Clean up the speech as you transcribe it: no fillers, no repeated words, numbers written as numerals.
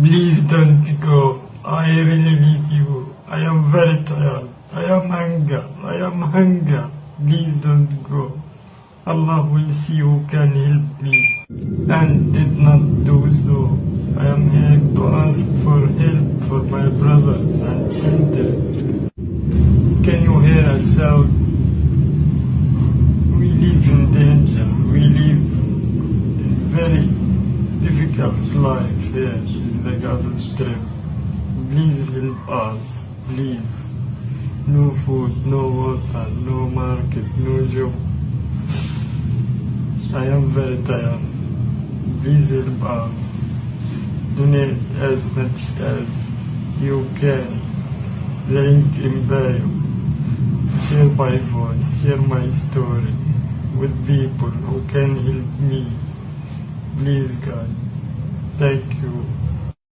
Please don't go. I really need you. I am very tired. I am hunger. Please don't go. Allah will see who can help me and did not do so. I am here to ask for help for my brothers and children. Can you hear us out? We live in danger. We live in very difficult life here in the Gaza Strip. Please help us. Please. No food, no water, no market, no job. I am very tired. Please help us. Donate as much as you can. The link in bio. Share my voice, share my story with people who can help me. Please God. Thank you.